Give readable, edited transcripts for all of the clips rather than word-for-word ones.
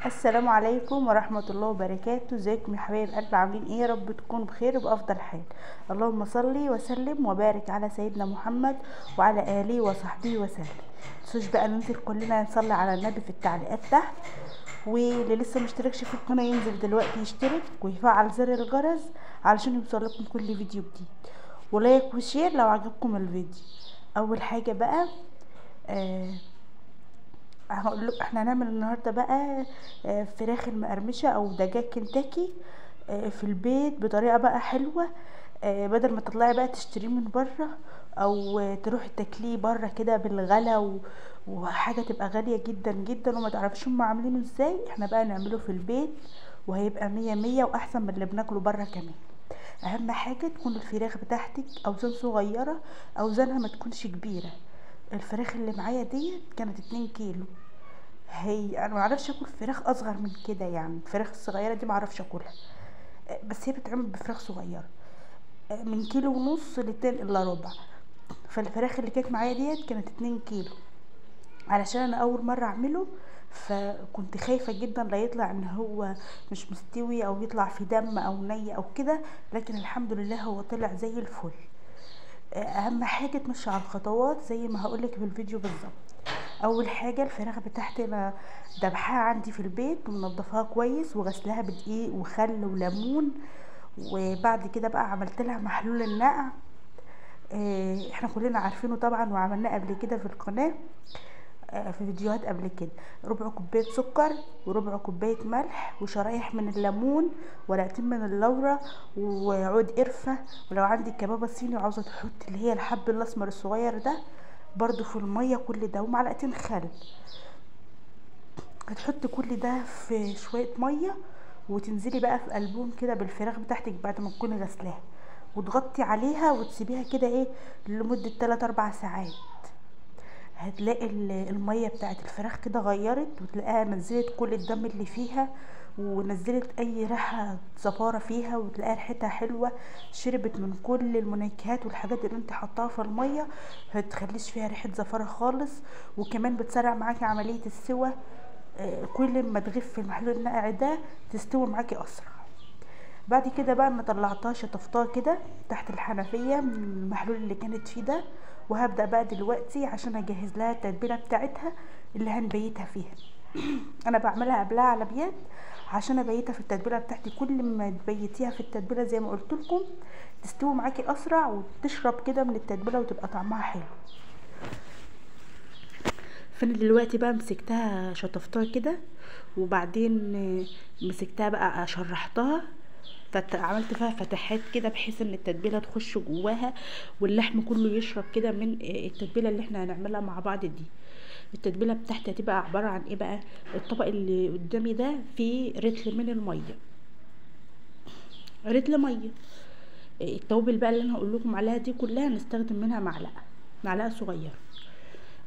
السلام عليكم ورحمة الله وبركاته. ازيكم يا حبايب قلبي؟ عاملين ايه؟ يا رب تكونوا بخير وبأفضل حال. اللهم صلي وسلم وبارك على سيدنا محمد وعلى آله وصحبه وسلم. متنسوش بقى ننزل كلنا نصلي على النبي في التعليقات تحت، واللي لسه مشتركش في القناة ينزل دلوقتي يشترك ويفعل زر الجرس علشان يوصلكم كل فيديو جديد، ولايك وشير لو عجبكم الفيديو. اول حاجة بقى آه هقول لكم احنا هنعمل النهارده بقى فراخ المقرمشه او دجاج كنتاكي في البيت بطريقه بقى حلوه. بدل ما تطلعي بقى تشتريه من بره او تروحي تاكليه بره كده بالغلا وحاجه تبقى غاليه جدا جدا وما تعرفيش هم عاملينه ازاي. احنا بقى نعمله في البيت وهيبقى مية مية واحسن من اللي بناكله بره كمان. اهم حاجه تكون الفراخ بتاعتك اوزان صغيره، اوزانها ما تكونش كبيره. الفراخ اللي معايا دي كانت 2 كيلو. هي انا ما اعرفش اكل فراخ اصغر من كده، يعني الفراخ الصغيره دي ما اعرفش اكلها. بس هي بتتعمل بفراخ صغيره، من كيلو ونص لاتنين الا ربع. فالفراخ اللي كانت معايا ديت كانت 2 كيلو، علشان انا اول مره اعمله فكنت خايفه جدا لا يطلع ان هو مش مستوي او يطلع في دم او ني او كده، لكن الحمد لله هو طلع زي الفل. اهم حاجه تمشي على الخطوات زي ما هقولك في الفيديو بالظبط. اول حاجه الفراخ بتاعتي انا دبحها عندي في البيت ومنضفاها كويس وغسلها بدقيق وخل وليمون، وبعد كده بقى عملت لها محلول النقع. احنا كلنا عارفينه طبعا وعملناه قبل كده في القناه، في فيديوهات قبل كده. ربع كوبايه سكر وربع كوبايه ملح وشرايح من الليمون، ورقتين من اللورة وعود قرفه. ولو عندك كبابه صيني وعاوزه تحط اللي هي الحب الاسمر الصغير ده برضو في الميه، كل ده ومعلقتين خل. هتحطي كل ده في شويه ميه وتنزلي بقى في قلبهم كده بالفراخ بتاعتك بعد ما تكوني غسلاها، وتغطي عليها وتسيبيها كده ايه لمده 3 4 ساعات. هتلاقي الميه بتاعت الفراخ كده غيرت، وتلاقيها نزلت كل الدم اللي فيها ونزلت اي ريحه زفاره فيها، وتلاقيها ريحتها حلوه، شربت من كل المنكهات والحاجات اللي انت حطاها في الميه، هتخليش فيها ريحه زفاره خالص. وكمان بتسرع معاكي عمليه السوى. كل ما تغف المحلول الناقع ده تستوي معاكي اسرع. بعد كده بقى انا طلعتها شطفتها كده تحت الحنفيه من المحلول اللي كانت فيه ده، وهبدا بقى دلوقتي عشان اجهز لها التتبيله بتاعتها اللي هنبيتها فيها. انا بعملها قبلها على بيات عشان ابيتها في التتبيله بتاعتي. كل ما تبيتيها في التتبيله زي ما قلت لكم تستوي معاكي اسرع وتشرب كده من التتبيله وتبقى طعمها حلو. فانا دلوقتي بقى مسكتها شطفتها كده، وبعدين مسكتها بقى شرحتها، عملت فيها فتحات كده بحيث ان التتبيله تخش جواها واللحم كله يشرب كده من التتبيله اللي احنا هنعملها مع بعض دي. التتبيله بتاعتي هتبقى عباره عن ايه بقى؟ الطبق اللي قدامي ده فيه رتل من الميه، رتل ميه. التوابل بقى اللي انا هقول لكم عليها دي كلها نستخدم منها معلقه صغيره.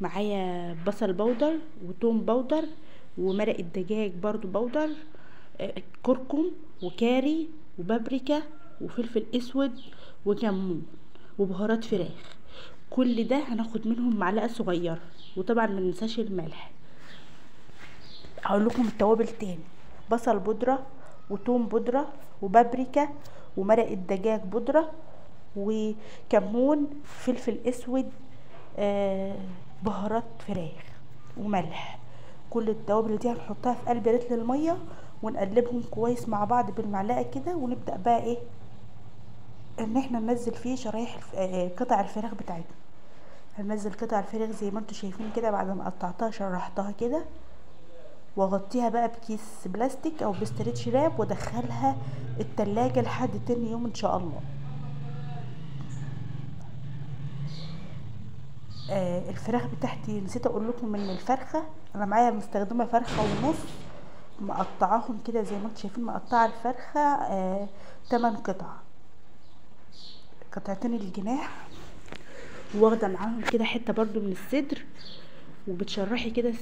معايا بصل بودر وتوم بودر ومرق الدجاج برضو بودر، كركم وكاري وبابريكا وفلفل اسود وكمون وبهارات فراخ. كل ده هناخد منهم معلقه صغيره، وطبعا ما ننساش الملح. هقول لكم التوابل تاني: بصل بودره وتوم بودره وبابريكا ومرق الدجاج بودره وكمون فلفل اسود، بهارات فراخ وملح. كل التوابل دي هنحطها في قلب رتل الميه ونقلبهم كويس مع بعض بالمعلقه كده، ونبدا بقى ايه ان احنا ننزل فيه شرايح قطع الفراخ بتاعتنا. هننزل قطع الفراخ زي ما انتم شايفين كده بعد ما قطعتها شرحتها كده، واغطيها بقى بكيس بلاستيك او بستريتش راب وادخلها التلاجة لحد تاني يوم ان شاء الله. الفراخ بتاعتي نسيت اقول لكم ان الفرخه انا معايا مستخدمه فرخه ونص، مقطعاهم كده زي ما انتم شايفين، مقطعه الفرخه 8 قطع، قطعتين الجناح، واخده معاهم كده حته برضو من الصدر. وبتشرحي كده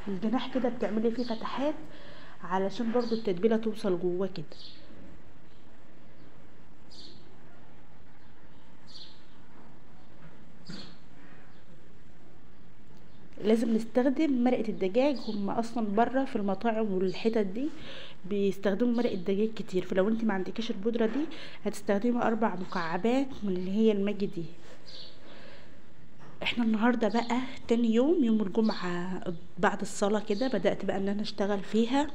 الجناح كده بتعملي فيه فتحات علشان برضو التتبيله توصل جواه كده. لازم نستخدم مرقة الدجاج. هم اصلا بره في المطاعم والحتت دي بيستخدموا مرقة دجاج كتير، فلو انت ما عندكيش البودرة دي هتستخدمي 4 مكعبات من اللي هي الماجي دي. احنا النهارده بقى تاني يوم الجمعة بعد الصلاة كده بدأت بقى ان انا اشتغل فيها.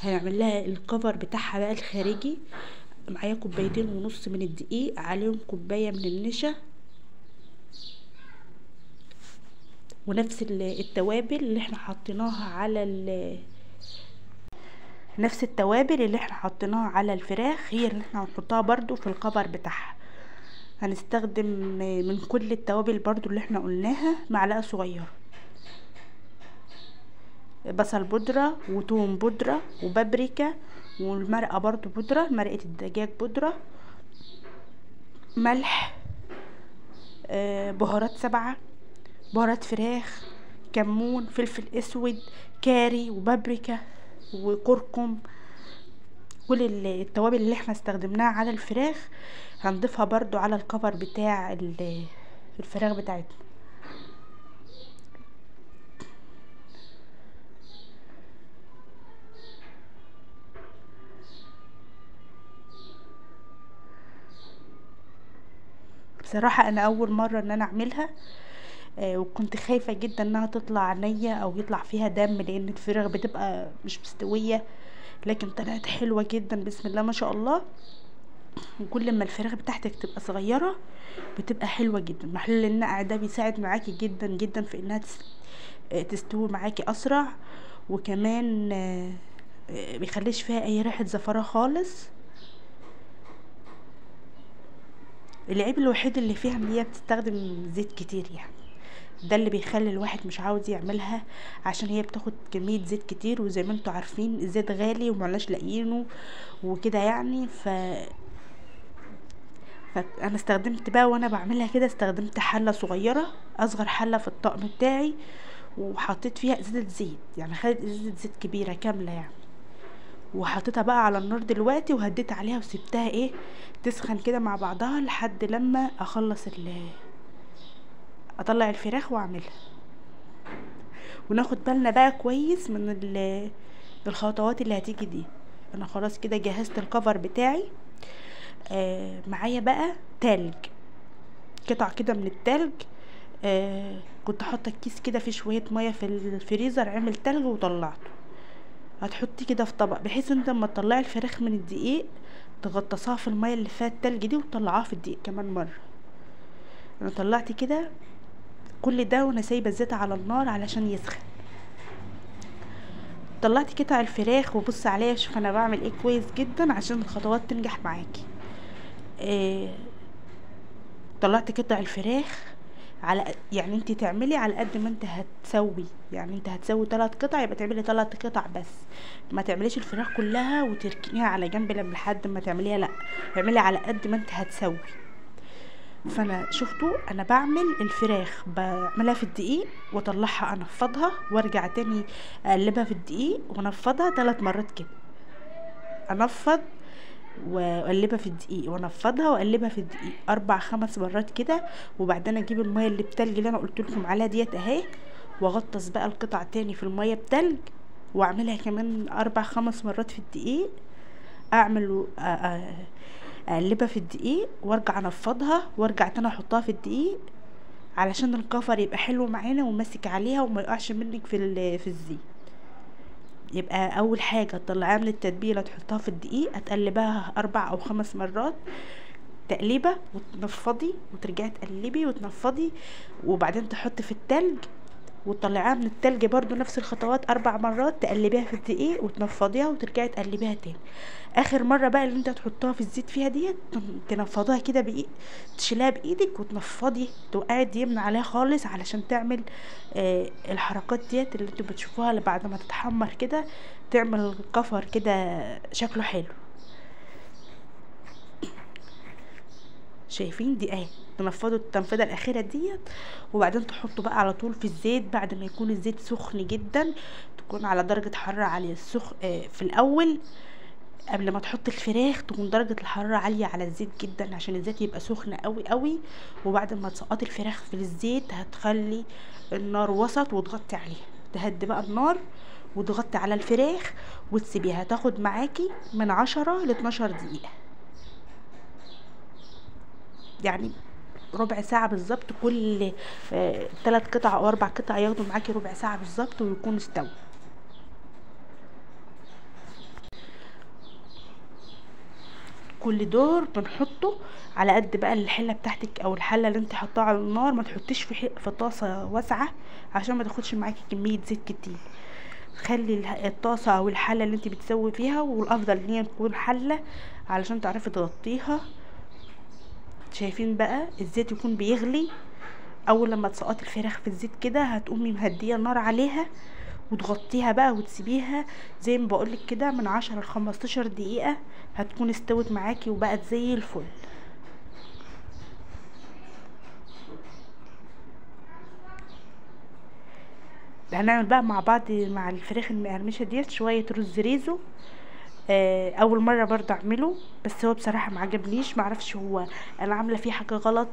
هنعمل لها الكفر بتاعها بقى الخارجي. معايا 2.5 كوباية من الدقيق، عليهم كوباية من النشا، ونفس التوابل اللي احنا حطيناها على نفس التوابل اللي احنا حطيناها على الفراخ هي اللي احنا هنحطها برضو في الكفر بتاعها. هنستخدم من كل التوابل برضو اللي احنا قلناها معلقة صغيرة، بصل بودرة وتوم بودرة وبابريكا، والمرقة برضو بودرة، مرقة الدجاج بودرة، ملح، بهارات 7، بهارات فراخ، كمون، فلفل اسود، كاري وبابريكا وكركم. كل التوابل اللي احنا استخدمناها على الفراخ هنضيفها برضو على الكفر بتاع الفراخ بتاعتنا. بصراحة انا اول مرة ان انا اعملها، وكنت خايفة جدا انها تطلع نية او يطلع فيها دم، لان الفراخ بتبقى مش مستوية، لكن طلعت حلوة جدا بسم الله ما شاء الله. وكل ما الفراخ بتاعتك تبقى صغيرة بتبقى حلوة جدا. محلول النقع ده بيساعد معاكي جدا جدا في انها تستوي معاكي اسرع، وكمان بيخليش فيها اي ريحة زفرة خالص. العيب الوحيد اللي فيها ان هي بتستخدم زيت كتير، يعني ده اللي بيخلي الواحد مش عاوز يعملها، عشان هي بتاخد كمية زيت كتير، وزي ما انتوا عارفين الزيت غالي ومعناش لاقيينه وكده يعني. فانا استخدمت بقى وانا بعملها كده، استخدمت حلة صغيرة، اصغر حلة في الطقم بتاعي، وحطيت فيها ازازة زيت، يعني خدت ازازة زيت كبيرة كاملة يعني، وحطيتها بقى على النار دلوقتي، وهديت عليها وسبتها تسخن كده مع بعضها لحد لما اخلص اطلع الفراخ واعملها. وناخد بالنا بقى كويس من الخطوات اللي هتيجي دي. انا خلاص كده جهزت الكفر بتاعي. معايا بقى تلج، قطع كده من التلج. كنت حاطه الكيس كده فيه شويه ميه في الفريزر، عمل تلج وطلعته. هتحطي كده في طبق، بحيث انت لما تطلعي الفراخ من الدقيق تغطسها في الميه اللي فيها التلج دي وتطلعها في الدقيق كمان مره. انا طلعت كده كل ده وانا سايبه الزيت على النار علشان يسخن. طلعت قطع الفراخ، وبص عليا شوف انا بعمل ايه كويس جدا عشان الخطوات تنجح معاكي. طلعت قطع الفراخ يعني انت تعملي على قد ما انت هتسوي، يعني انت هتسوي 3 قطع يبقى تعملي 3 قطع بس، ما تعمليش الفراخ كلها وتركنيها على جنب لحد ما تعمليها، لا اعملي على قد ما انت هتسوي. فانا شفتوا انا بعمل الفراخ بعملها في الدقيق واطلعها انفضها وارجع تاني اقلبها في الدقيق وانفضها 3 مرات كده، انفض واقلبها في الدقيق وانفضها واقلبها في الدقيق 4-5 مرات كده. وبعدين اجيب الميه اللي بتلج اللي انا قلت لكم عليها ديت اهي، واغطس بقى القطع تاني في الميه بتلج، واعملها كمان 4-5 مرات في الدقيق. اعمل اقلبها في الدقيق وارجع انفضها وارجع تاني احطها في الدقيق، علشان الكفر يبقى حلو معانا وماسك عليها وما يقعش منك في الزيت. يبقى اول حاجه تطلعيها من التتبيله تحطها في الدقيق، هتقلبها 4 أو 5 مرات تقليبه، وتنفضي وترجعي تقلبي وتنفضي، وبعدين تحطي في التلج وتطلعيها من التلج برضو نفس الخطوات 4 مرات، تقلبيها في الدقيق وتنفضيها وترجعي تقلبيها تاني. اخر مره بقى اللي انت تحطها في الزيت فيها ديت تنفضيها كده تشيلها بايدك وتنفضي، توقعي الدقيق من عليها خالص علشان تعمل الحركات ديت اللي انتوا بتشوفوها اللي بعد ما تتحمر كده تعمل الكفر كده شكله حلو. شايفين دي اهي، تنفضوا التنفيذه الاخيره ديت، وبعدين تحطوا بقى على طول في الزيت بعد ما يكون الزيت سخن جدا، تكون على درجه حراره عاليه. في الاول قبل ما تحط الفراخ تكون درجة الحرارة عالية على الزيت جدا، عشان الزيت يبقى سخن قوي قوي. وبعد ما تسقطي الفراخ في الزيت هتخلي النار وسط وتغطي عليها، تهدي بقى النار وتغطي على الفراخ وتسيبيها تاخد معاكي من 10 ل 12 دقيقة، يعني ربع ساعة بالظبط. كل 3 قطع او 4 قطع ياخدوا معاكي ربع ساعة بالظبط ويكون استوى. كل دور بنحطه على قد بقى الحله بتاعتك او الحله اللي انت حطاها على النار. ما تحطيش في طاسه واسعه عشان ما تاخدش معاكي كميه زيت كتير. خلي الطاسه او الحله اللي انت بتسوي فيها، والافضل ان هي تكون حله علشان تعرفي تغطيها. شايفين بقى الزيت يكون بيغلي. اول لما تسقطي الفراخ في الزيت كده هتقومي مهديه النار عليها وتغطيها بقى وتسيبيها زي ما بقولك كده من 10 ل 15 دقيقة، هتكون استوت معاكي وبقت زي الفل. هنعمل بقى مع بعض مع الفراخ المقرمشة ديت شوية رز ريزو. اول مرة برضه اعمله، بس هو بصراحة ما عجبنيش. معرفش هو انا عاملة فيه حاجة غلط،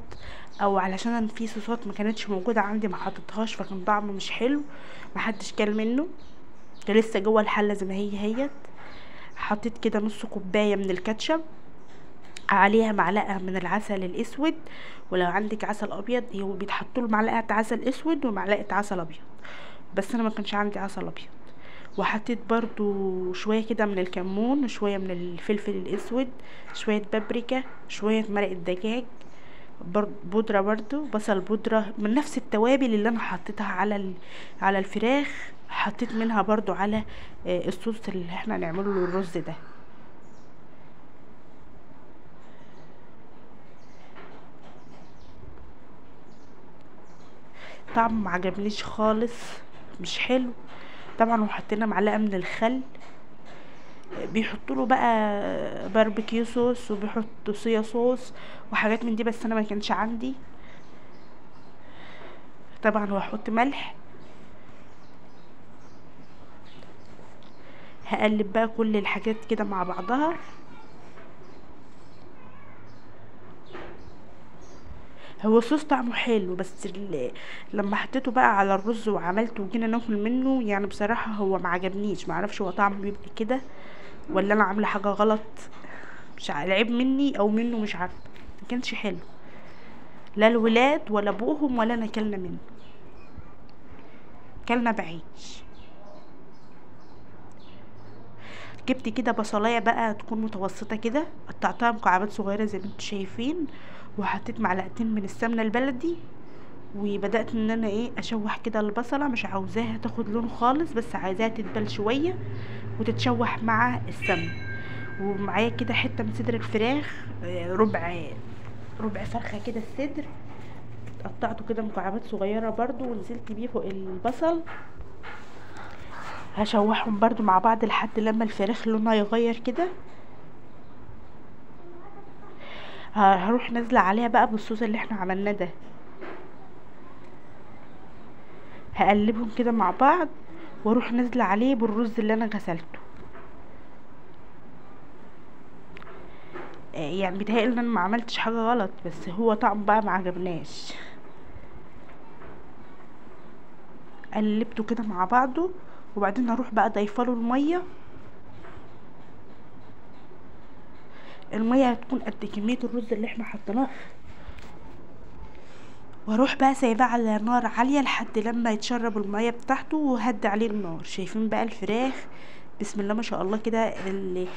او علشان أنا في صوصات ما كانتش موجودة عندي ما حطيتهاش فكان طعمه مش حلو، ما حدش كل منه. ده لسه جوه الحله زي ما هي. حطيت كده نص كوبايه من الكاتشب، عليها معلقه من العسل الاسود. ولو عندك عسل ابيض هو بيتحط له معلقه عسل اسود ومعلقه عسل ابيض، بس انا ما كانش عندي عسل ابيض. وحطيت برضو شويه كده من الكمون وشويه من الفلفل الاسود، شويه بابريكا، شويه مرق الدجاج بودره، برضو بصل بودره من نفس التوابل اللي انا حطيتها على الفراخ. حطيت منها برضو على الصوص اللي احنا نعمله للرز ده. طعم ما عجبنيش خالص، مش حلو. طبعا وحطينا معلقه من الخل. بيحطوا له بقى باربيكيو صوص وبيحطوا صويا صوص وحاجات من دي، بس انا ما كانش عندي. طبعا وهحط ملح. هقلب بقى كل الحاجات كده مع بعضها. هو الصوص طعمه حلو، بس لما حطيته بقى على الرز وعملته وجينا ناكل منه، يعني بصراحة هو ما عجبنيش. معرفش هو طعمه بيبقى كده ولا انا عامله حاجه غلط، مش العيب مني او منه، مش عارفه. ما كانش حلو، لا الولاد ولا ابوهم ولا انا كلنا منه، كلنا بعيش. جبت كده بصلايه بقى تكون متوسطه كده، قطعتها مكعبات صغيره زي ما انتم شايفين، وحطيت معلقتين من السمنه البلدي. وبدات ان انا اشوح كده البصله، مش عاوزاها تاخد لون خالص، بس عايزاها تدبل شويه وتتشوح مع السمنه. ومعايا كده حته من صدر الفراخ، ربع فرخه كده الصدر، قطعته كده مكعبات صغيره برضو ونزلت بيه فوق البصل. هشوحهم برضو مع بعض لحد لما الفراخ لونها يغير كده. هروح نازله عليها بقى بالصوص اللي احنا عملناه ده. هقلبهم كده مع بعض واروح نازله عليه بالرز اللي انا غسلته. يعني بيتهيألي ان انا ما عملتش حاجه غلط، بس هو طعم بقى ما عجبناش. قلبته كده مع بعضه، وبعدين هروح بقى ضايفاله الميه هتكون قد كميه الرز اللي احنا حطيناه. واروح بقى سايباه على نار عاليه لحد لما يتشرب الميه بتاعته وهدي عليه النار. شايفين بقى الفراخ بسم الله ما شاء الله كده، اللي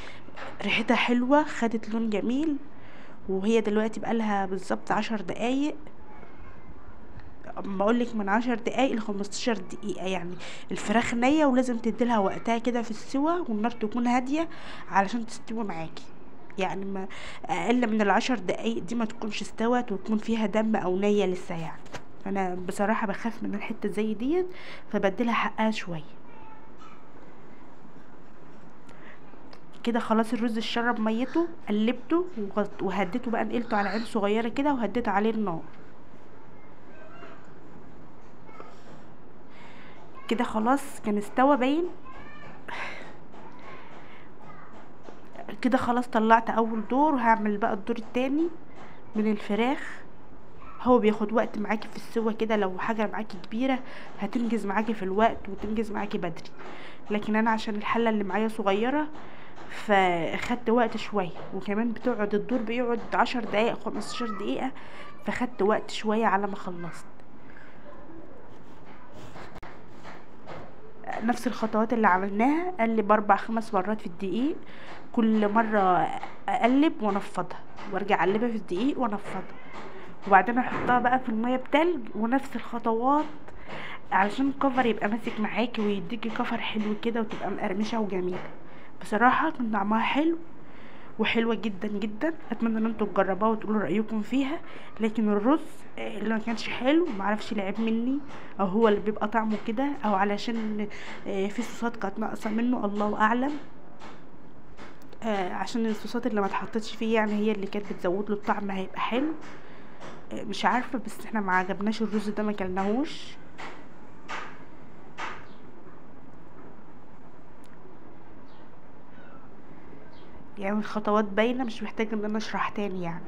ريحتها حلوه، خدت لون جميل. وهي دلوقتي بقالها بالظبط 10 دقايق. بقولك من 10 دقايق ل 15 دقيقة، يعني الفراخ نية ولازم تديلها وقتها كده في السوا، والنار تكون هادية علشان تستوي معاكي. يعني ما اقل من ال10 دقايق دي ما تكونش استوت وتكون فيها دم او نية لسه يعني. انا بصراحة بخاف من الحتة زي ديت، فبديلها حقها شوية كده. خلاص الرز اتشرب ميته، قلبته وهديته بقى، نقلته على عين صغيرة كده وهديت عليه النار كده. خلاص كان استوى باين. كده خلاص طلعت اول دور، وهعمل بقى الدور التاني من الفراخ. هو بياخد وقت معاكي في السوا كده، لو حاجه معاكي كبيره هتنجز معاكي في الوقت وتنجز معاكي بدري، لكن انا عشان الحله اللي معايا صغيره فخدت وقت شويه، وكمان بتقعد الدور بيقعد 10 دقايق 15 دقيقه، فخدت وقت شويه على ما خلصت. نفس الخطوات اللي عملناها، اقلب 4 5 مرات في الدقيق، كل مره اقلب وانفضها وارجع اقلبها في الدقيق وانفضها، وبعدين احطها بقى في الميه بتلج، ونفس الخطوات علشان الكفر يبقى ماسك معاكي ويديكي كفر حلو كده وتبقى مقرمشه وجميله. بصراحه كان طعمها حلو وحلوه جدا جدا، اتمنى ان انتوا تجربوها وتقولوا رايكم فيها. لكن الرز اللي ما كانش حلو، معرفش العيب مني او هو اللي بيبقى طعمه كده، او علشان في صوصات كانت ناقصه منه، الله اعلم. عشان الصوصات اللي ما اتحطتش فيه يعني هي اللي كانت بتزود له الطعم، هيبقى حلو. مش عارفه، بس احنا ما عجبناش الرز ده، ما كلناهوش. يعني الخطوات باينه، مش محتاجه ان انا اشرح تاني يعني.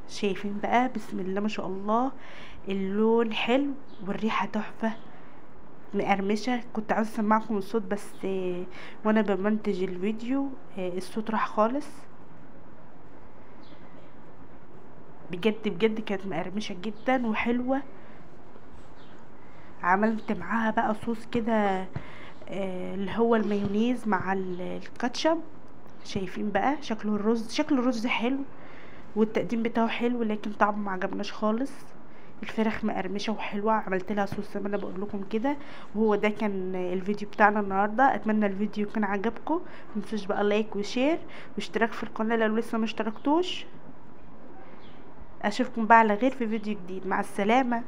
شايفين بقى؟ بسم الله ما شاء الله، اللون حلو والريحه تحفه مقرمشه. كنت عاوزه اسمعكم الصوت بس وانا بمنتج الفيديو الصوت راح خالص. بجد بجد كانت مقرمشه جدا وحلوه. عملت معاها بقى صوص كده اللي هو المايونيز مع الكاتشب. شايفين بقى شكل الرز حلو والتقديم بتاعه حلو، لكن طعمه ما عجبناش خالص. الفراخ مقرمشه وحلوه، عملت لها صوص زي ما انا بقول لكم كده. وهو ده كان الفيديو بتاعنا النهارده. اتمنى الفيديو يكون عجبكم، متنسوش بقى لايك وشير واشتراك في القناه لو لسه ما اشتركتوش. اشوفكم بقى على غير في فيديو جديد. مع السلامه.